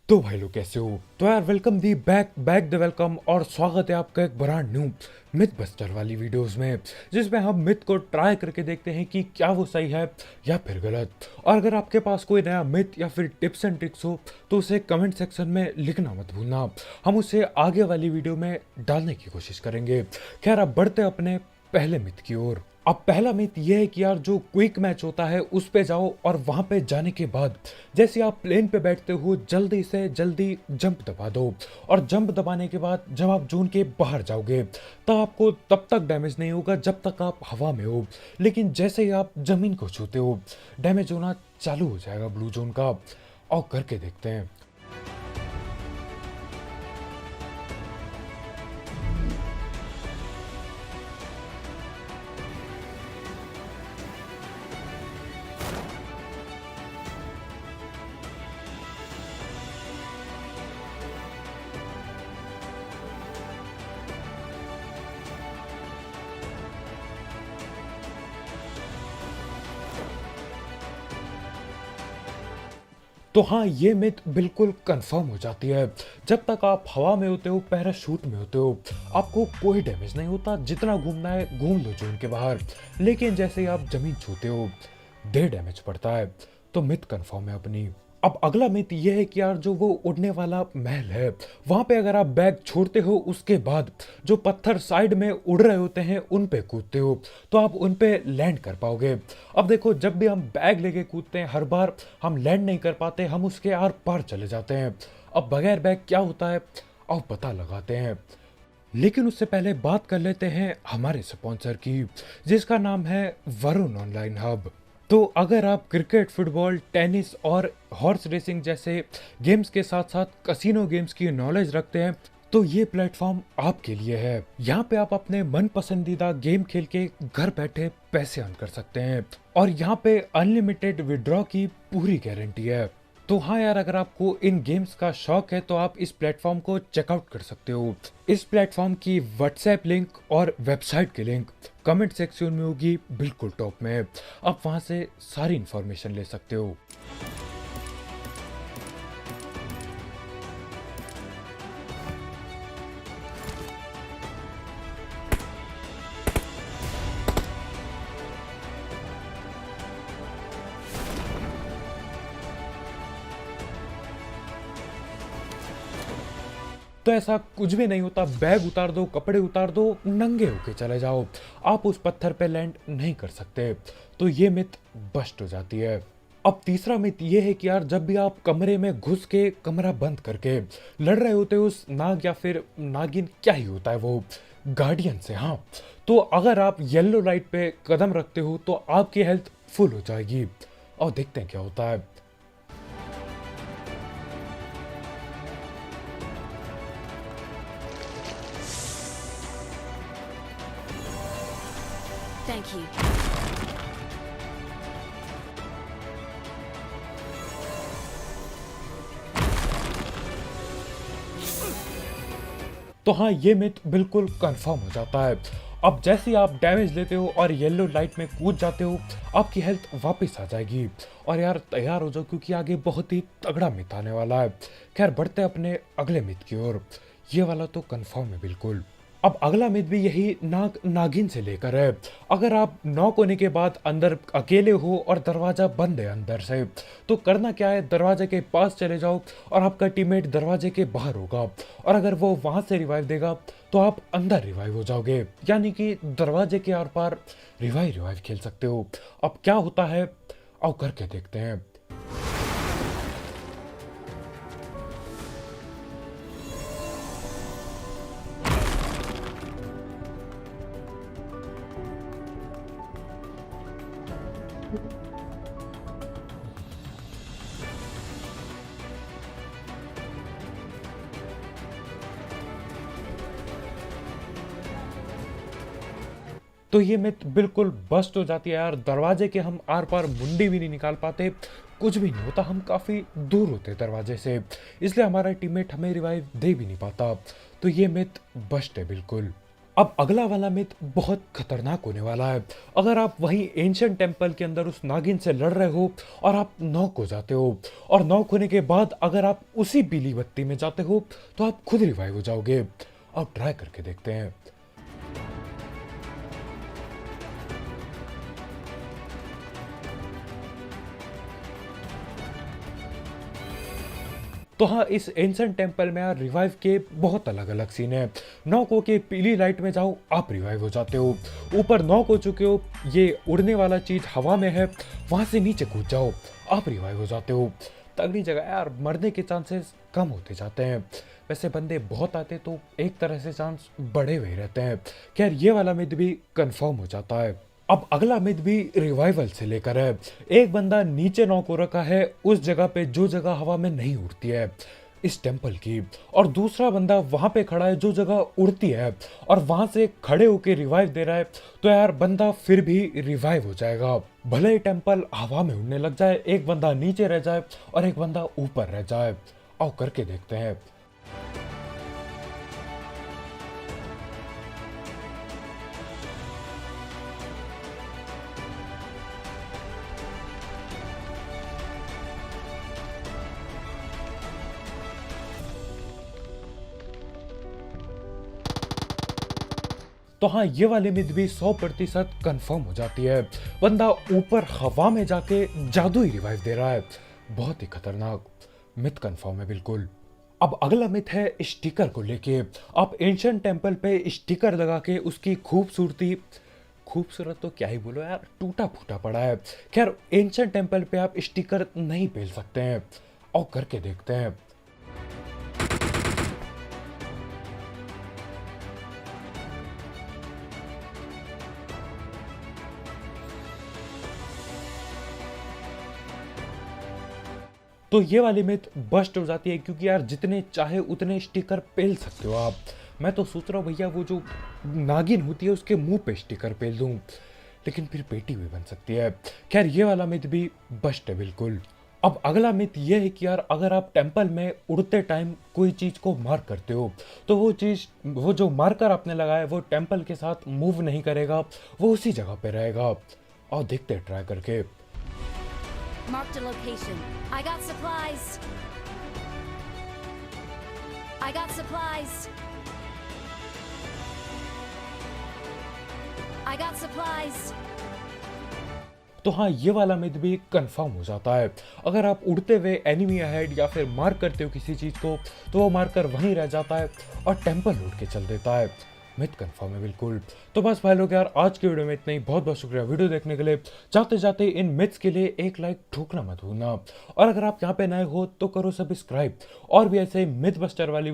तो भाई लोग कैसे हो। तो यार welcome the back back the welcome और स्वागत है आपका एक ब्रांड न्यू मिथ बस्टर वाली वीडियोस में, जिसमें हम मिथ को ट्राई करके देखते हैं कि क्या वो सही है या फिर गलत। और अगर आपके पास कोई नया मिथ या फिर टिप्स एंड ट्रिक्स हो तो उसे कमेंट सेक्शन में लिखना मत भूलना, हम उसे आगे वाली वीडियो में डालने की कोशिश करेंगे। खैर अब बढ़ते हैं अपने पहले मिथ की ओर। अब पहला मिथ ये है कि यार जो क्विक मैच होता है उस पे जाओ और वहां पे जाने के बाद जैसे आप प्लेन पे बैठते हो जल्दी से जल्दी जंप दबा दो, और जंप दबाने के बाद जब आप जोन के बाहर जाओगे तब आपको तब तक डैमेज नहीं होगा जब तक आप हवा में हो, लेकिन जैसे ही आप जमीन को छूते हो डैमेज होना चालू हो जाएगा ब्लू जोन का। और करके देखते हैं। तो हाँ, ये मिथ बिल्कुल कंफर्म हो जाती है। जब तक आप हवा में होते हो, पैराशूट में होते हो, आपको कोई डैमेज नहीं होता, जितना घूमना है घूम लो जोन के बाहर। लेकिन जैसे ही आप जमीन छूते हो दे डैमेज पड़ता है। तो मिथ कंफर्म है अपनी। अब अगला मिथ ये है कि यार जो वो उड़ने वाला महल है वहां पे अगर आप बैग छोड़ते हो उसके बाद जो पत्थर साइड में उड़ रहे होते हैं उन पे कूदते हो तो आप उन पे लैंड कर पाओगे। अब देखो, जब भी हम बैग लेके कूदते हैं हर बार हम लैंड नहीं कर पाते, हम उसके आर पार चले जाते हैं। अब बगैर बैग क्या होता है अब पता लगाते हैं, लेकिन उससे पहले बात कर लेते हैं हमारे स्पॉन्सर की, जिसका नाम है वरुण ऑनलाइन हब। तो अगर आप क्रिकेट, फुटबॉल, टेनिस और हॉर्स रेसिंग जैसे गेम्स के साथ साथ कसिनो गेम्स की नॉलेज रखते हैं तो ये प्लेटफॉर्म आपके लिए है। यहाँ पे आप अपने मन पसंदीदा गेम खेल के घर बैठे पैसे अर्न कर सकते हैं, और यहाँ पे अनलिमिटेड विड्रॉ की पूरी गारंटी है। तो हाँ यार, अगर आपको इन गेम्स का शौक है तो आप इस प्लेटफॉर्म को चेकआउट कर सकते हो। इस प्लेटफॉर्म की व्हाट्सएप लिंक और वेबसाइट की लिंक कमेंट सेक्शन में होगी, बिल्कुल टॉप में। आप वहां से सारी इंफॉर्मेशन ले सकते हो। तो ऐसा कुछ भी नहीं होता, बैग उतार दो, कपड़े उतार दो, नंगे होके चले जाओ, आप उस पत्थर पे लैंड नहीं कर सकते। तो ये मिथ बस्ट हो जाती है। अब तीसरा मिथ ये है कि यार जब भी आप कमरे में घुस के कमरा बंद करके लड़ रहे होते हो उस नाग या फिर नागिन, क्या ही होता है वो, गार्डियन से, हाँ, तो अगर आप येलो लाइट पे कदम रखते हो तो आपकी हेल्थ फुल हो जाएगी। और देखते हैं क्या होता है। Thank you. तो हाँ, ये मिथ बिल्कुल कंफर्म हो जाता है। अब जैसे ही आप डैमेज लेते हो और येलो लाइट में कूद जाते हो आपकी हेल्थ वापस आ जाएगी। और यार तैयार हो जाओ क्योंकि आगे बहुत ही तगड़ा मिथ आने वाला है। खैर बढ़ते हैं अपने अगले मिथ की ओर। ये वाला तो कंफर्म है बिल्कुल। अब अगला मिथ भी यही नाग नागिन से लेकर है। अगर आप नॉक होने के बाद अंदर अकेले हो और दरवाजा बंद है अंदर से, तो करना क्या है, दरवाजे के पास चले जाओ और आपका टीममेट दरवाजे के बाहर होगा, और अगर वो वहां से रिवाइव देगा तो आप अंदर रिवाइव हो जाओगे, यानी कि दरवाजे के आर पार रिवाइव खेल सकते हो। अब क्या होता है आओ करके देखते हैं। तो ये मिथ बिल्कुल बस्ट हो जाती है यार। दरवाजे के हम आर पार मुंडी भी नहीं निकाल पाते, कुछ भी नहीं होता, हम काफ़ी दूर होते हैं दरवाजे से, इसलिए हमारा टीममेट हमें रिवाइव दे भी नहीं पाता। तो ये मिथ बस्ट है बिल्कुल। अब अगला वाला मिथ बहुत खतरनाक होने वाला है। अगर आप वहीं एंशिएंट टेंपल के अंदर उस नागिन से लड़ रहे हो और आप नॉक हो जाते हो, और नॉक होने के बाद अगर आप उसी पीली बत्ती में जाते हो तो आप खुद रिवाइव हो जाओगे। अब ट्राई करके देखते हैं। तो हाँ, इस एंशिएंट टेंपल में यार रिवाइव के बहुत अलग अलग सीन है। नॉक होके पीली लाइट में जाओ, आप रिवाइव हो जाते हो। ऊपर नॉक हो चुके हो, ये उड़ने वाला चीज हवा में है, वहां से नीचे कूद जाओ, आप रिवाइव हो जाते हो। तगड़ी जगह है यार, मरने के चांसेस कम होते जाते हैं। वैसे बंदे बहुत आते तो एक तरह से चांस बढ़े हुए रहते हैं। खैर ये वाला मिथ भी कंफर्म हो जाता है। अब अगला मिथ भी रिवाइवल से लेकर है। एक बंदा नीचे नॉक हो रखा है उस जगह पे जो जगह हवा में नहीं उड़ती है इस टेंपल की, और दूसरा बंदा वहां पे खड़ा है जो जगह उड़ती है और वहां से खड़े होके रिवाइव दे रहा है। तो यार बंदा फिर भी रिवाइव हो जाएगा, भले ही टेंपल हवा में उड़ने लग जाए, एक बंदा नीचे रह जाए और एक बंदा ऊपर रह जाए। आओ करके देखते हैं। तो हाँ, ये वाली मिथ भी 100% कंफर्म हो जाती है। बंदा ऊपर हवा में जाके जादू ही रिवाइव दे रहा है। बहुत ही खतरनाक मिथ कंफर्म है बिल्कुल। अब अगला मिथ है स्टिकर को लेके। आप एंशिएंट टेंपल पे स्टिकर लगा के उसकी खूबसूरती, खूबसूरत तो क्या ही बोलो यार, टूटा फूटा पड़ा है। खैर एंशिएंट टेंपल पे आप स्टिकर नहीं पेल सकते हैं। और करके देखते हैं। तो ये वाली मिथ बस्ट हो जाती है, क्योंकि यार जितने चाहे उतने स्टिकर पेल सकते हो आप। मैं तो सोच रहा हूँ भैया वो जो नागिन होती है उसके मुंह पे स्टिकर पेल दूं, लेकिन फिर पेटी भी बन सकती है। खैर ये वाला मिथ भी बस्ट है बिल्कुल। अब अगला मिथ ये है कि यार अगर आप टेंपल में उड़ते टाइम कोई चीज को मार्क करते हो तो वो चीज, वो जो मार्कर आपने लगाया है वो टेंपल के साथ मूव नहीं करेगा, वो उसी जगह पे रहेगा। और देखते हैं ट्राई करके। Marked a location. I got supplies. I got supplies. I got supplies. तो हाँ, ये वाला मिथ भी कंफर्म हो जाता है। अगर आप उड़ते हुए एनिमी अहेड या फिर मार्क करते हो किसी चीज को तो वो मार्कर वहीं रह जाता है और टेंपल लूट के चल देता है। मिथ कंफर्म है बिल्कुल। तो बस भाई लोग यार, आज की वीडियो में इतना ही। बहुत बहुत शुक्रिया वीडियो देखने के लिए। जाते जाते इन मिथ्स के लिए एक लाइक ठोकना मत भूलना, और अगर आप यहाँ पे नए हो तो करो सब्सक्राइब। और भी ऐसे मिथ बस्टर वाली